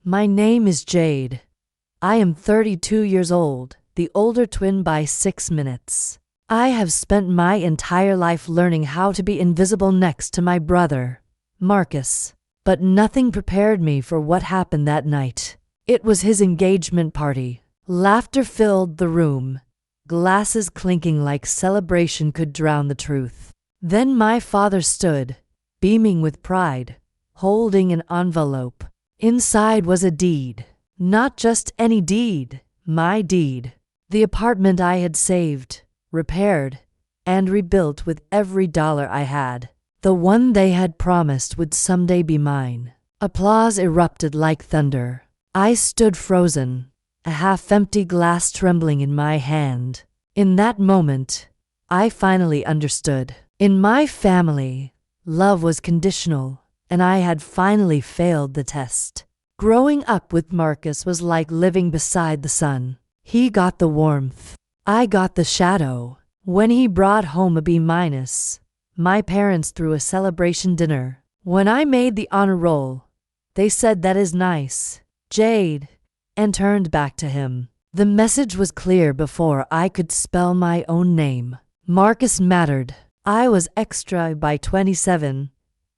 My name is Jade. I am 32 years old, the older twin by 6 minutes. I have spent my entire life learning how to be invisible next to my brother, Marcus. But nothing prepared me for what happened that night. It was his engagement party. Laughter filled the room, glasses clinking like celebration could drown the truth. Then my father stood, beaming with pride, holding an envelope. Inside was a deed. Not just any deed, my deed. The apartment I had saved, repaired, and rebuilt with every dollar I had. The one they had promised would someday be mine. Applause erupted like thunder. I stood frozen, a half-empty glass trembling in my hand. In that moment, I finally understood. In my family, love was conditional, and I had finally failed the test. Growing up with Marcus was like living beside the sun. He got the warmth. I got the shadow. When he brought home a B-, my parents threw a celebration dinner. When I made the honor roll, they said, "That is nice, Jade," and turned back to him. The message was clear before I could spell my own name. Marcus mattered. I was extra by 27.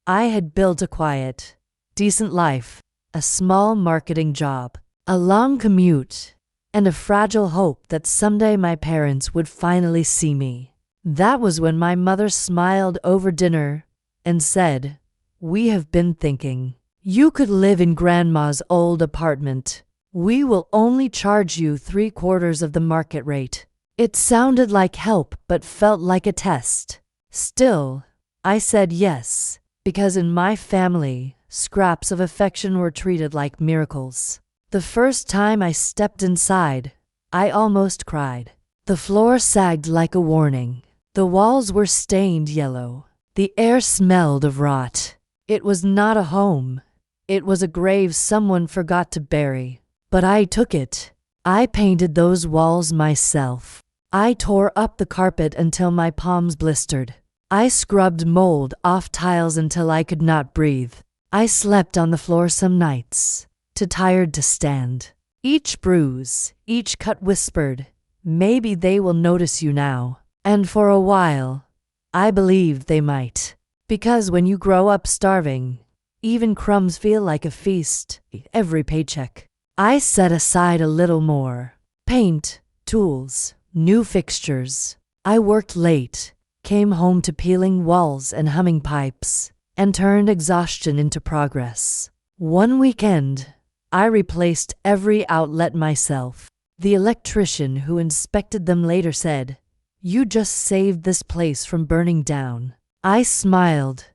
I had built a quiet, decent life, a small marketing job, a long commute, and a fragile hope that someday my parents would finally see me. That was when my mother smiled over dinner and said, "We have been thinking. You could live in Grandma's old apartment. We will only charge you 3/4 of the market rate." It sounded like help but felt like a test. Still, I said yes, because in my family, scraps of affection were treated like miracles. The first time I stepped inside, I almost cried. The floor sagged like a warning. The walls were stained yellow. The air smelled of rot. It was not a home. It was a grave someone forgot to bury. But I took it. I painted those walls myself. I tore up the carpet until my palms blistered. I scrubbed mold off tiles until I could not breathe. I slept on the floor some nights, too tired to stand. Each bruise, each cut whispered, "Maybe they will notice you now." And for a while, I believed they might. Because when you grow up starving, even crumbs feel like a feast. Every paycheck, I set aside a little more. Paint, tools, new fixtures. I worked late, came home to peeling walls and humming pipes, and turned exhaustion into progress. One weekend, I replaced every outlet myself. The electrician who inspected them later said, "You just saved this place from burning down." I smiled,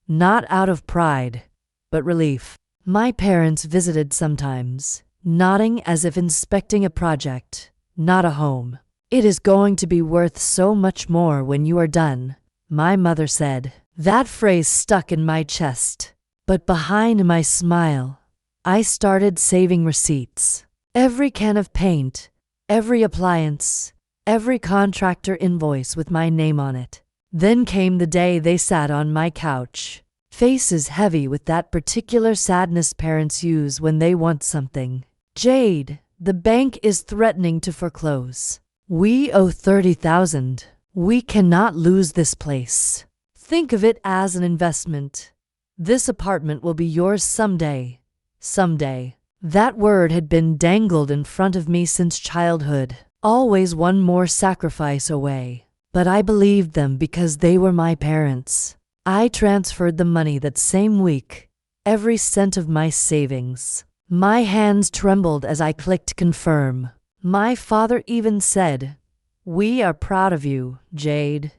not out of pride, but relief. My parents visited sometimes, nodding as if inspecting a project, not a home. "It is going to be worth so much more when you are done," my mother said. That phrase stuck in my chest. But behind my smile, I started saving receipts. Every can of paint, every appliance, every contractor invoice with my name on it. Then came the day they sat on my couch, faces heavy with that particular sadness parents use when they want something. "Jade, the bank is threatening to foreclose. We owe 30,000. We cannot lose this place. Think of it as an investment. This apartment will be yours someday. Someday." That word had been dangled in front of me since childhood, always one more sacrifice away. But I believed them because they were my parents. I transferred the money that same week, every cent of my savings. My hands trembled as I clicked confirm. My father even said, "We are proud of you, Jade."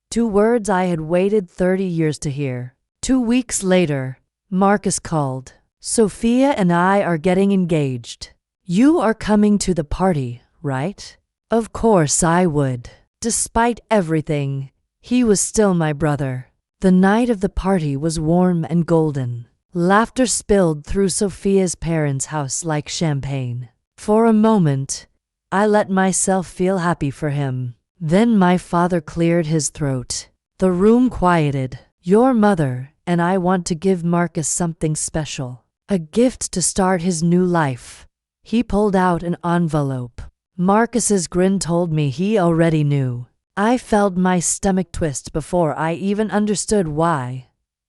2 words I had waited 30 years to hear. 2 weeks later, Marcus called. "Sophia and I are getting engaged. You are coming to the party, right?" Of course I would. Despite everything, he was still my brother. The night of the party was warm and golden. Laughter spilled through Sophia's parents' house like champagne. For a moment, I let myself feel happy for him. Then my father cleared his throat. The room quieted. "Your mother and I want to give Marcus something special. A gift to start his new life. He pulled out an envelope. Marcus's grin told me he already knew. I felt my stomach twist before I even understood why.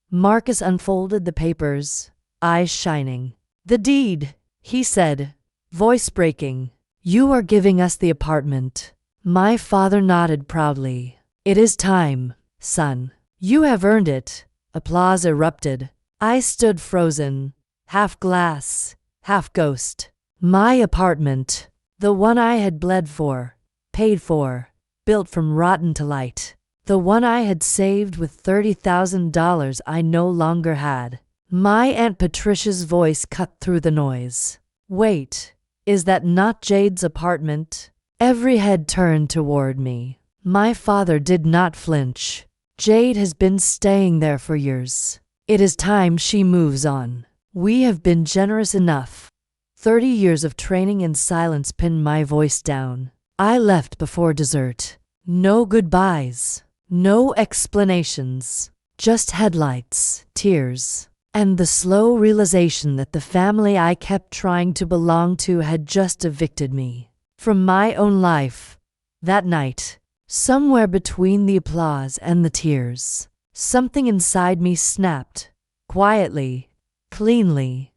Marcus unfolded the papers, eyes shining. "The deed," he said, voice breaking. "You are giving us the apartment." My father nodded proudly. "It is time, son. You have earned it." Applause erupted. I stood frozen, half glass, half ghost. My apartment, the one I had bled for, paid for, built from rotten to light. The one I had saved with $30,000 I no longer had. My Aunt Patricia's voice cut through the noise. "Wait, is that not Jade's apartment?" Every head turned toward me. My father did not flinch. "Jade has been staying there for years. It is time she moves on. We have been generous enough." 30 years of training in silence pinned my voice down. I left before dessert. No goodbyes. No explanations, just headlights, tears, and the slow realization that the family I kept trying to belong to had just evicted me from my own life. That night, somewhere between the applause and the tears, something inside me snapped, quietly, cleanly,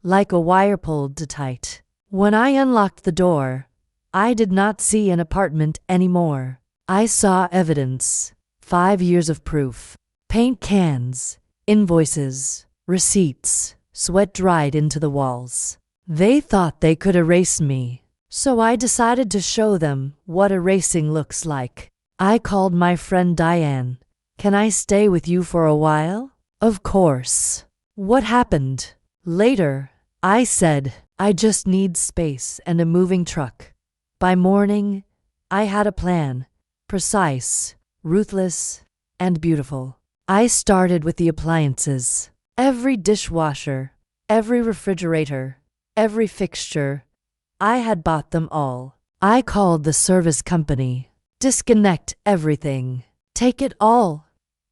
like a wire pulled too tight. When I unlocked the door, I did not see an apartment anymore. I saw evidence. 5 years of proof. Paint cans, invoices, receipts, sweat dried into the walls. They thought they could erase me, so I decided to show them what erasing looks like. I called my friend Diane. "Can I stay with you for a while?" "Of course." "What happened?" "Later," I said. "I just need space and a moving truck." By morning, I had a plan. Precise, ruthless, and beautiful. I started with the appliances. Every dishwasher, every refrigerator, every fixture. I had bought them all. I called the service company. "Disconnect everything. Take it all."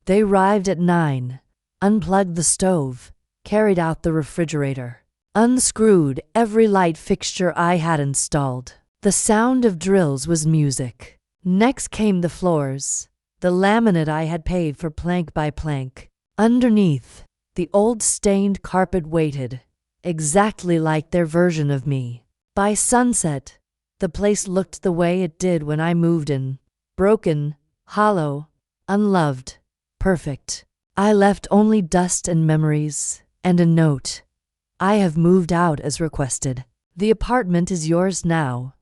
They arrived at 9, unplugged the stove, carried out the refrigerator, unscrewed every light fixture I had installed. The sound of drills was music. Next came the floors, the laminate I had paid for plank by plank. Underneath, the old stained carpet waited, exactly like their version of me. By sunset, the place looked the way it did when I moved in. Broken, hollow, unloved, perfect. I left only dust and memories, and a note. "I have moved out as requested. The apartment is yours now."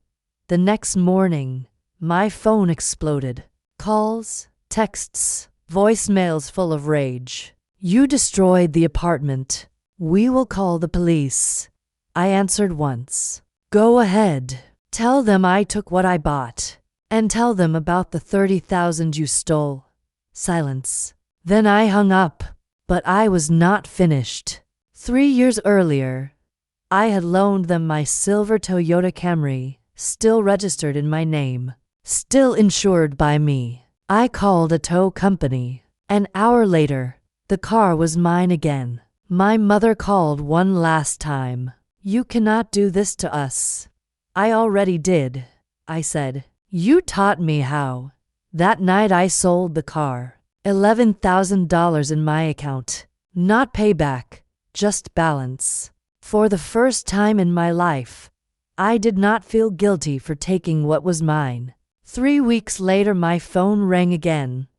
The next morning, my phone exploded. Calls, texts, voicemails full of rage. "You destroyed the apartment. We will call the police." I answered once. "Go ahead. Tell them I took what I bought. And tell them about the 30,000 you stole." Silence. Then I hung up. But I was not finished. 3 years earlier, I had loaned them my silver Toyota Camry, still registered in my name, still insured by me. I called a tow company. An hour later, the car was mine again. My mother called one last time. "You cannot do this to us." "I already did," I said. "You taught me how." That night I sold the car. $11,000 in my account. Not payback, just balance. For the first time in my life, I did not feel guilty for taking what was mine. 3 weeks later my phone rang again.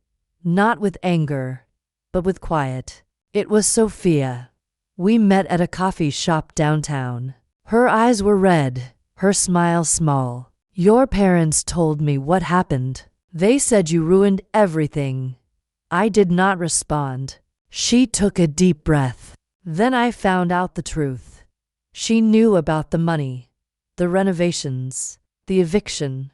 Not with anger, but with quiet. It was Sophia. We met at a coffee shop downtown. Her eyes were red, her smile small. "Your parents told me what happened. They said you ruined everything." I did not respond. She took a deep breath. Then I found out the truth. She knew about the money, the renovations, the eviction,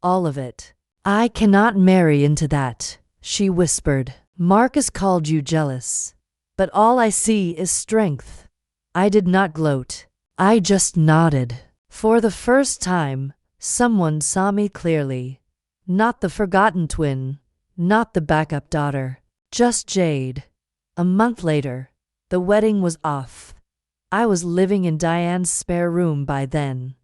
all of it. "I cannot marry into that," she whispered. "Marcus called you jealous, but all I see is strength." I did not gloat. I just nodded. For the first time, someone saw me clearly. Not the forgotten twin, not the backup daughter, just Jade. A month later, the wedding was off. I was living in Diane's spare room by then.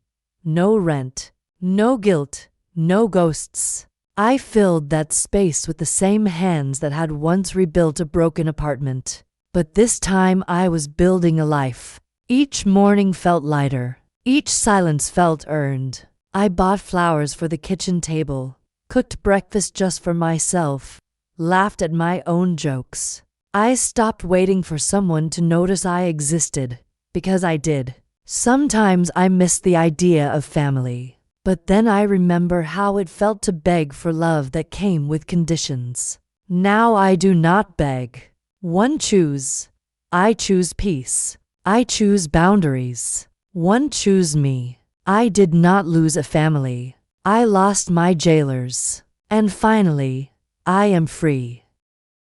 No rent, no guilt, no ghosts. I filled that space with the same hands that had once rebuilt a broken apartment. But this time I was building a life. Each morning felt lighter. Each silence felt earned. I bought flowers for the kitchen table, cooked breakfast just for myself, laughed at my own jokes. I stopped waiting for someone to notice I existed, because I did. Sometimes I miss the idea of family, but then I remember how it felt to beg for love that came with conditions. Now I do not beg. One choose. I choose peace. I choose boundaries. One choose me. I did not lose a family. I lost my jailers. And finally, I am free.